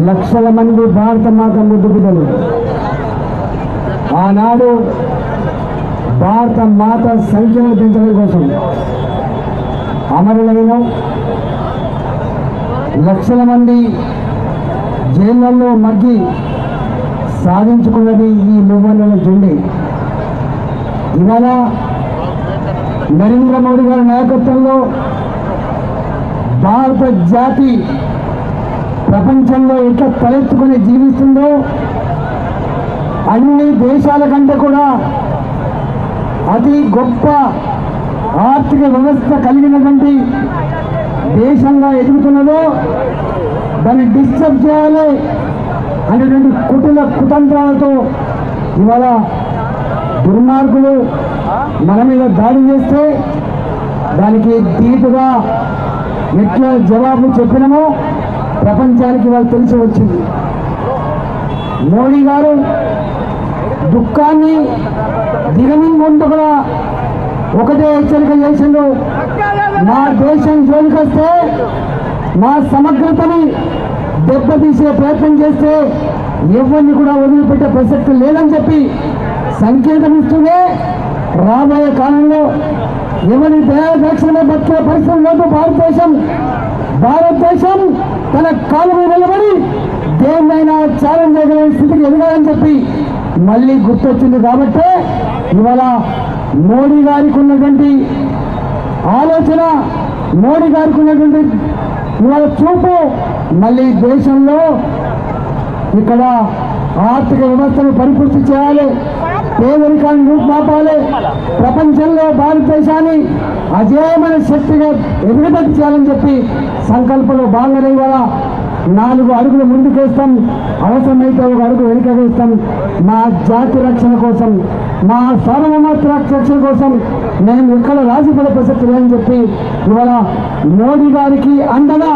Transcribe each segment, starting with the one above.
లక్షల మంది భారత మాత ముద్దు బిడ్డలు ఆనాడు భారత మాత సంఖ్యను పెంచడం కోసం అమరులైన లక్షల మంది జైళ్లలో మగ్గి సాధించుకున్నది ఈ మువ్వన్నెల జెండే. ఇవాళ నరేంద్ర మోడీ గారి నాయకత్వంలో భారత జాతి ప్రపంచంలో ఎట్లా తలెత్తుకుని జీవిస్తుందో అన్ని దేశాల కంటే కూడా అతి గొప్ప ఆర్థిక వ్యవస్థ కలిగినటువంటి దేశంగా ఎదుగుతున్నదో దాన్ని డిస్టర్బ్ చేయాలి అనేటువంటి కుటిల కుతంత్రాలతో ఇవాళ దుర్మార్గులు మన మీద దాడి చేస్తే దానికి దీటుగా ఎట్లా జవాబు చెప్పినామో ప్రపంచానికి వాళ్ళు తెలిసి వచ్చింది. మోడీ గారు దుఃఖాన్ని దిగమింగుంటూ కూడా ఒకటే హెచ్చరిక చేసిండు, మా దేశం జోలికి వస్తే మా సమగ్రతని దెబ్బతీసే ప్రయత్నం చేస్తే ఎవరిని కూడా వదిలిపెట్టే ప్రసక్తి లేదని చెప్పి సంకేతం ఇస్తూనే రాబోయే కాలంలో ఎవరి దయాదక్షిణ బతికే పరిస్థితి లేదు. భారతదేశం తన కాలు మీద నిలబడి దేన్నైనా ఛాలెంజ్ చేయగలిగే స్థితికి ఎదగాలని చెప్పి మళ్ళీ గుర్తొచ్చింది. కాబట్టి ఇవాళ మోడీ గారికి ఉన్నటువంటి ఆలోచన, మోడీ గారికి ఉన్నటువంటి ఇవాళ చూపు మళ్ళీ దేశంలో ఇక్కడ ఆర్థిక వ్యవస్థను పరిపుష్టి చేయాలి, పేదరికాన్ని రూపుమాపాలి, ప్రపంచంలో భారతదేశాన్ని అజేయమైన శక్తిగా ఎదుగుదల చేయాలని చెప్పి సంకల్పంలో భాగంగా ఇవాళ 4 అడుగులు ముందుకేస్తాం, అవసరమైతే 1 అడుగు వెనుకవేస్తాం. మా జాతి రక్షణ కోసం, మా సార్వభౌమత్వ రక్షణ కోసం నేను ఎక్కడ రాజీపడే ప్రసక్తి లేదని చెప్పి ఇవాళ మోడీ గారికి అండగా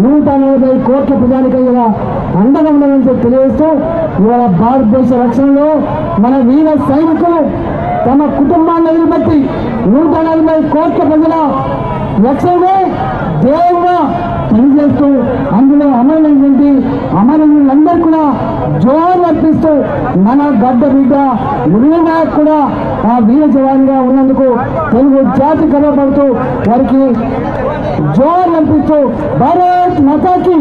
140 కోట్ల ప్రజానికి ఇలా అండగా ఉండాలని చెప్పి తెలియజేస్తూ ఇవాళ భారతదేశ రక్షణలో మన వీర సైనికులు తమ కుటుంబాన్ని వదిలిపెట్టి 140 కోట్ల ప్రజల రక్షణనే దేవుగా పనిచేస్తూ అందులో అమరులైనటువంటి అమరులందరూ కూడా జోహార్లు అర్పిస్తూ మన గడ్డ బిడ్డ మురళీనాయక్ కూడా ఆ వీర జవాన్గా ఉన్నందుకు తెలుగు జాతి గర్వపడుతూ వారికి జోహార్లు అర్పిస్తూ భారత్ మాతాకి